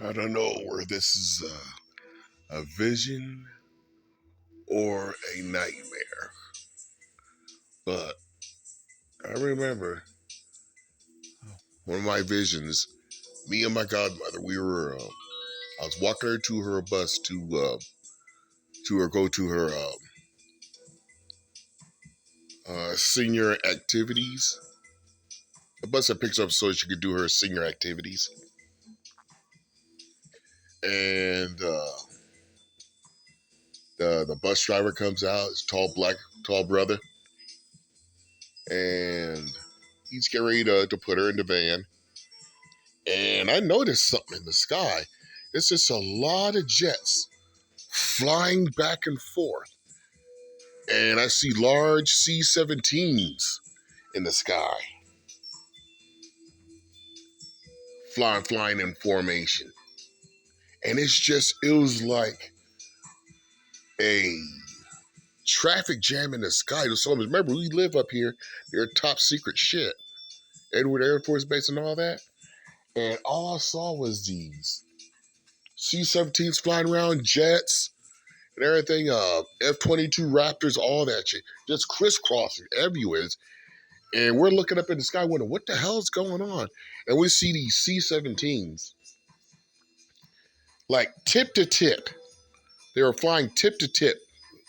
I don't know where this is a vision or a nightmare, but I remember one of my visions. Me and my godmother, I was walking her to her bus to her go to her senior activities. The bus that picks up so she could do her senior activities, and the bus driver comes out. It's tall brother, and he's getting ready to put her in the van. And I noticed something in the sky. It's just a lot of jets flying back and forth. And I see large C-17s in the sky, flying in formation. And it was like a traffic jam in the sky. So remember, we live up here. They're top secret shit. Edward Air Force Base and all that. And all I saw was these C-17s flying around, jets, and everything, F-22 Raptors, all that shit, just crisscrossing everywhere. And we're looking up in the sky wondering, what the hell's going on? And we see these C-17s, like tip to tip. They were flying tip to tip,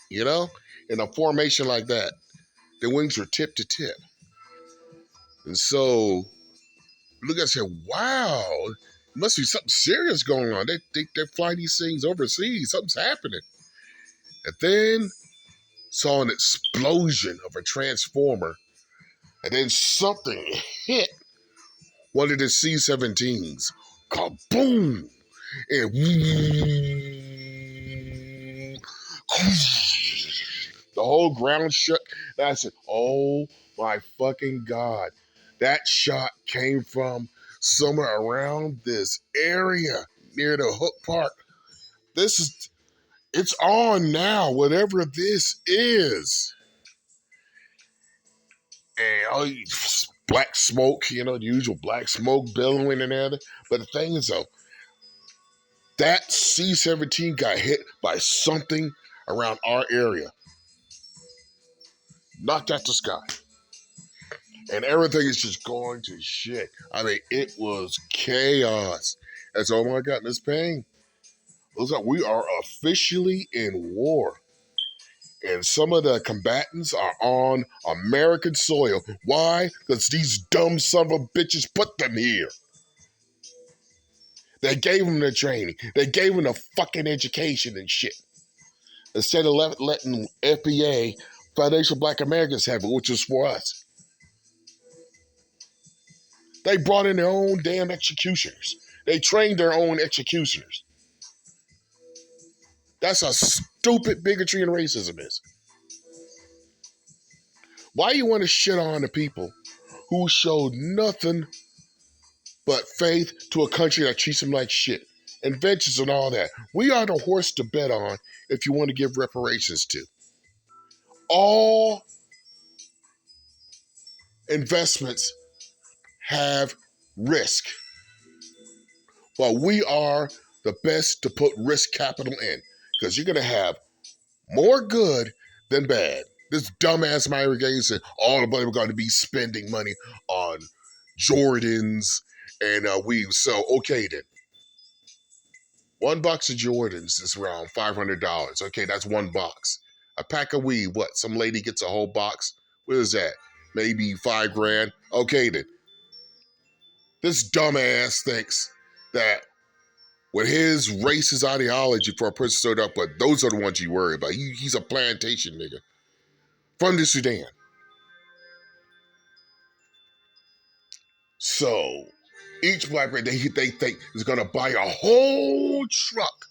you know, in a formation like that. The wings were tip to tip. And so, look, I said, wow, must be something serious going on. They fly these things overseas. Something's happening. And then saw an explosion of a transformer. And then something hit one of the C-17s. Kaboom! And the whole ground shook. And I said, oh my fucking God. That shot came from somewhere around this area near the Hook Park. It's on now, whatever this is. And black smoke, the usual black smoke billowing and everything. But the thing is, though, that C-17 got hit by something around our area, knocked out the sky. And everything is just going to shit. I mean, it was chaos. And so, oh my God, Miss Payne, looks like we are officially in war. And some of the combatants are on American soil. Why? Because these dumb son of a bitches put them here. They gave them the training. They gave them the fucking education and shit. Instead of letting FBA, Foundation Black Americans, have it, which is for us. They brought in their own damn executioners. They trained their own executioners. That's how stupid bigotry and racism is. Why you want to shit on the people who showed nothing but faith to a country that treats them like shit? Inventions and all that. We are the horse to bet on if you want to give reparations to. All investments have risk. Well, we are the best to put risk capital in because you're going to have more good than bad. This dumbass Myra Gaines said all the money we're going to be spending money on Jordans and weaves. So, okay then. One box of Jordans is around $500. Okay, that's one box. A pack of weave, what? Some lady gets a whole box? What is that? Maybe $5,000? Okay then. This dumbass thinks that with his racist ideology for a person stood up, but those are the ones you worry about. He's a plantation nigga from the Sudan. So each black man they think is gonna buy a whole truck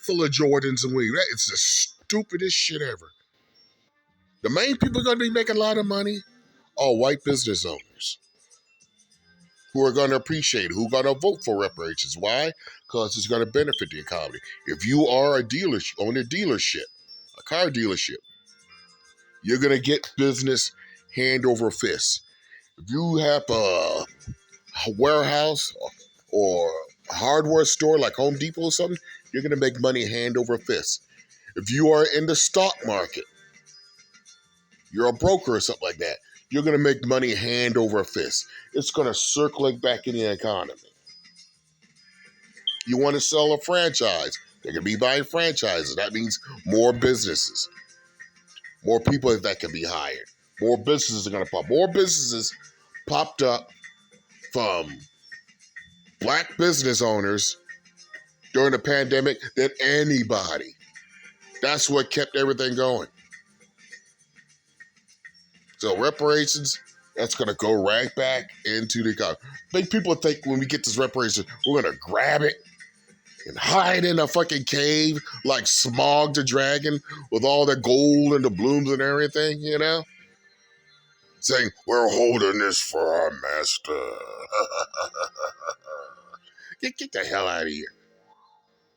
full of Jordans and weave. That is the stupidest shit ever. The main people gonna be making a lot of money are white business owners who are gonna appreciate it, who are gonna vote for reparations. Why? Because it's gonna benefit the economy. If you are a dealership, own a dealership, a car dealership, you're gonna get business hand over fist. If you have a warehouse or a hardware store like Home Depot or something, you're going to make money hand over fist. If you are in the stock market, you're a broker or something like that, you're going to make money hand over fist. It's going to circulate back in the economy. You want to sell a franchise, they're going to be buying franchises. That means more businesses, more people that can be hired. More businesses are going to pop. More businesses popped up from black business owners during the pandemic than anybody. That's what kept everything going. So reparations, that's going to go right back into the economy. I think people think when we get this reparations, we're going to grab it and hide in a fucking cave like Smog the Dragon with all the gold and the blooms and everything, you know? Saying, we're holding this for our master. Get the hell out of here.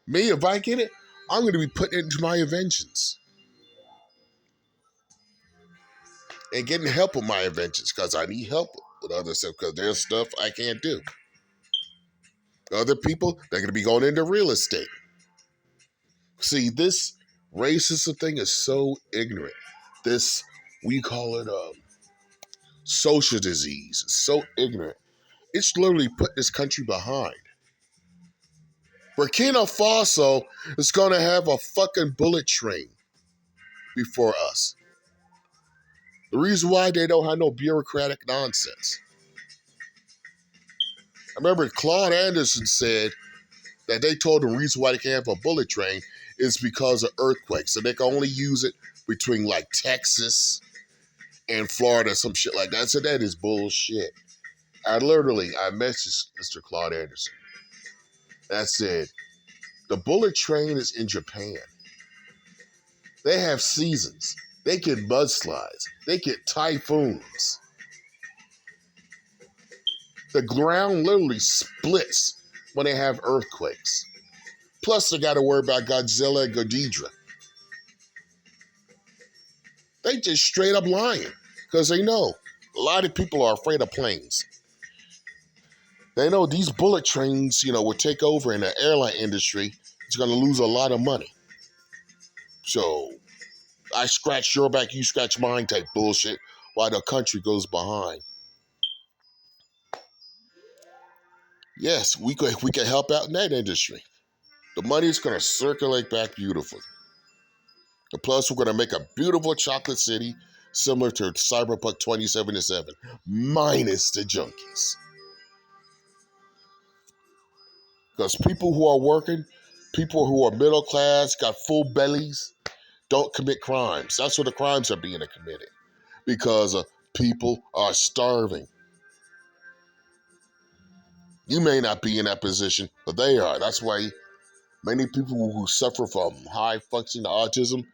Me, if I get it, I'm going to be putting it into my inventions. And getting help with my inventions because I need help with other stuff because there's stuff I can't do. Other people, they're going to be going into real estate. See, this racism thing is so ignorant. This, we call it social disease. It's so ignorant. It's literally put this country behind. Burkina Faso is going to have a fucking bullet train before us. The reason why they don't have no bureaucratic nonsense. I remember Claude Anderson said that they told them the reason why they can't have a bullet train is because of earthquakes. So they can only use it between like Texas and Florida, some shit like that. So that is bullshit. I messaged Mr. Claude Anderson. I said, the bullet train is in Japan. They have seasons. They get mudslides. They get typhoons. The ground literally splits when they have earthquakes. Plus, they got to worry about Godzilla and Ghidorah. They just straight up lying because they know a lot of people are afraid of planes. They know these bullet trains, will take over in the airline industry. It's going to lose a lot of money. So I scratch your back, you scratch mine type bullshit while the country goes behind. Yes, we could help out in that industry. The money is going to circulate back beautifully. And plus, we're going to make a beautiful chocolate city similar to Cyberpunk 2077, minus the junkies. Because people who are working, people who are middle class, got full bellies, don't commit crimes. That's where the crimes are being committed. Because people are starving. You may not be in that position, but they are. That's why many people who suffer from high-functioning autism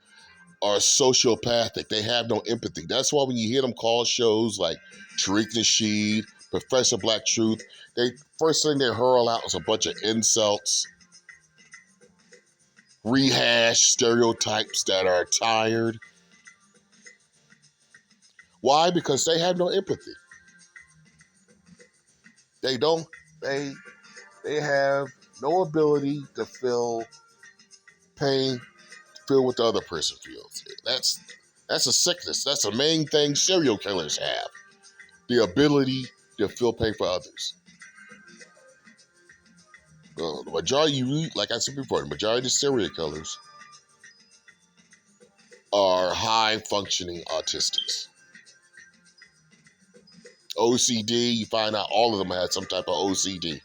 are sociopathic. They have no empathy. That's why when you hear them call shows like Tariq Nasheed, Professor Black Truth, first thing they hurl out is a bunch of insults, rehash stereotypes that are tired. Why? Because they have no empathy. They don't. They have no ability to feel pain, feel what the other person feels. That's a sickness. That's the main thing serial killers have. The ability to feel pain for others. The majority, like I said before, the majority of serial killers are high-functioning autistics. OCD, you find out all of them had some type of OCD.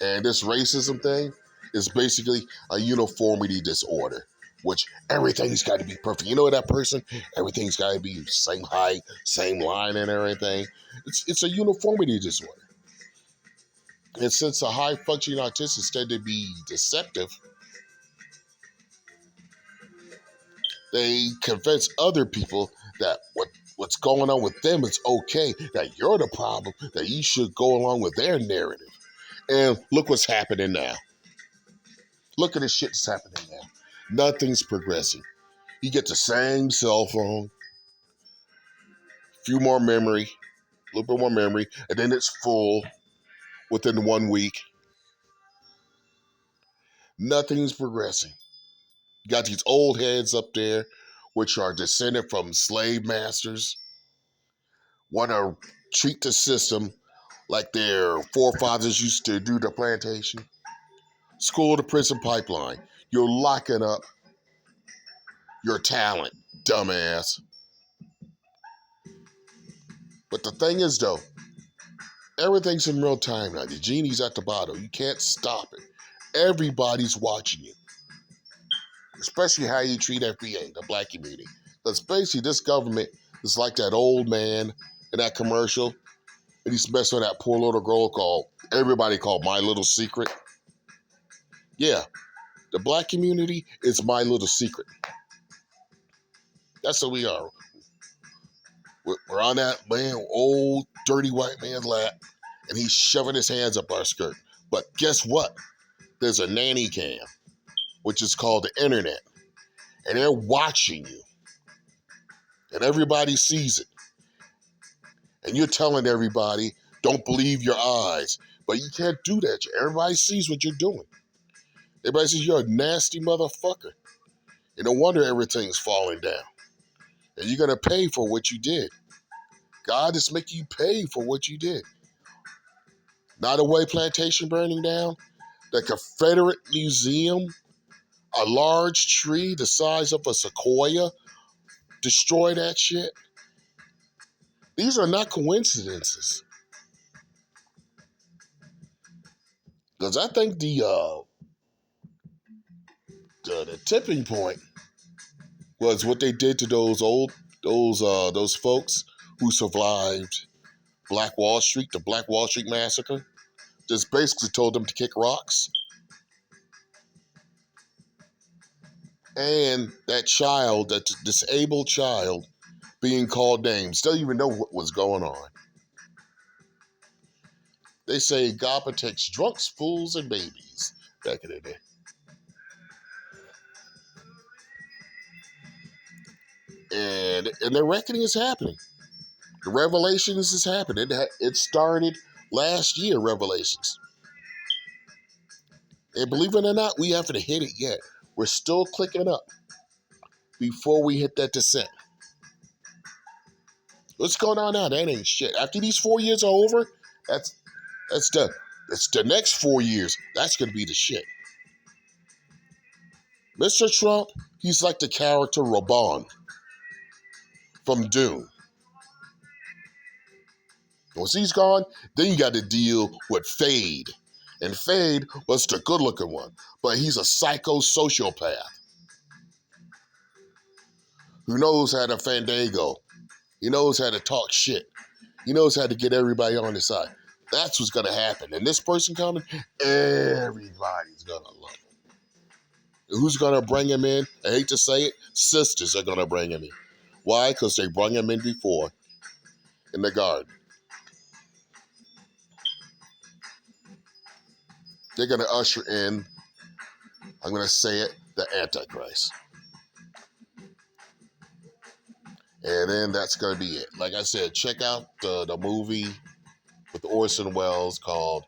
And this racism thing is basically a uniformity disorder, which everything's got to be perfect. You know that person? Everything's got to be same height, same line and everything. It's a uniformity disorder. And since the high-functioning autistics tend to be deceptive, they convince other people that what's going on with them is okay, that you're the problem, that you should go along with their narrative. And look what's happening now. Look at the shit that's happening now. Nothing's progressing. You get the same cell phone, a few more memory, a little bit more memory, and then it's full. within 1 week. Nothing's progressing. You got these old heads up there, which are descended from slave masters, want to treat the system like their forefathers used to do the plantation. School to prison pipeline. You're locking up your talent, dumbass. But the thing is, though, everything's in real time now. The genie's at the bottom. You can't stop it. Everybody's watching you, especially how you treat FBA, the black community. Because basically, this government is like that old man in that commercial, and he's messing with that poor little girl everybody called My Little Secret. Yeah, the black community is My Little Secret. That's what we are. We're on that old dirty white man's lap, and he's shoving his hands up our skirt. But guess what? There's a nanny cam, which is called the internet, and they're watching you, and everybody sees it. And you're telling everybody, don't believe your eyes. But you can't do that. Everybody sees what you're doing. Everybody says you're a nasty motherfucker. And no wonder everything's falling down. And you're going to pay for what you did. God is making you pay for what you did. Nottoway Plantation burning down. The Confederate Museum, a large tree the size of a sequoia, destroy that shit. These are not coincidences. Because I think the tipping point was what they did to those folks who survived Black Wall Street, the Black Wall Street massacre. Just basically told them to kick rocks. And that child, that disabled child, being called names, don't even know what was going on. They say God protects drunks, fools, and babies back in the day. And the reckoning is happening. The Revelations is happening. It started last year, Revelations. And believe it or not, we haven't hit it yet. We're still clicking up before we hit that descent. What's going on now? That ain't shit. After these 4 years are over, that's the next 4 years. That's going to be the shit. Mr. Trump, he's like the character Raban from Dune. Once he's gone, then you got to deal with Fade. And Fade was the good-looking one, but he's a psycho-sociopath who knows how to fandango. He knows how to talk shit. He knows how to get everybody on his side. That's what's going to happen. And this person coming, everybody's going to love him. And who's going to bring him in? I hate to say it, sisters are going to bring him in. Why? Because they brought him in before in the garden. They're going to usher in, I'm going to say it, the Antichrist. And then that's going to be it. Like I said, check out the movie with Orson Welles called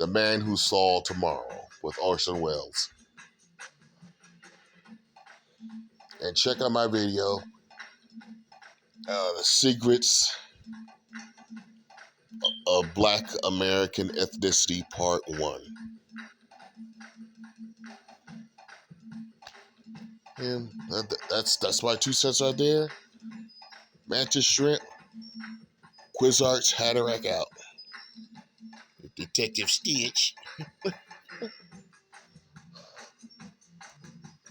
The Man Who Saw Tomorrow with Orson Welles. And check out my video, The Secrets of Black American Ethnicity Part 1. And that's my 2 cents right there. Mantis Shrimp, Quizarts Hatterack out. Detective Stitch.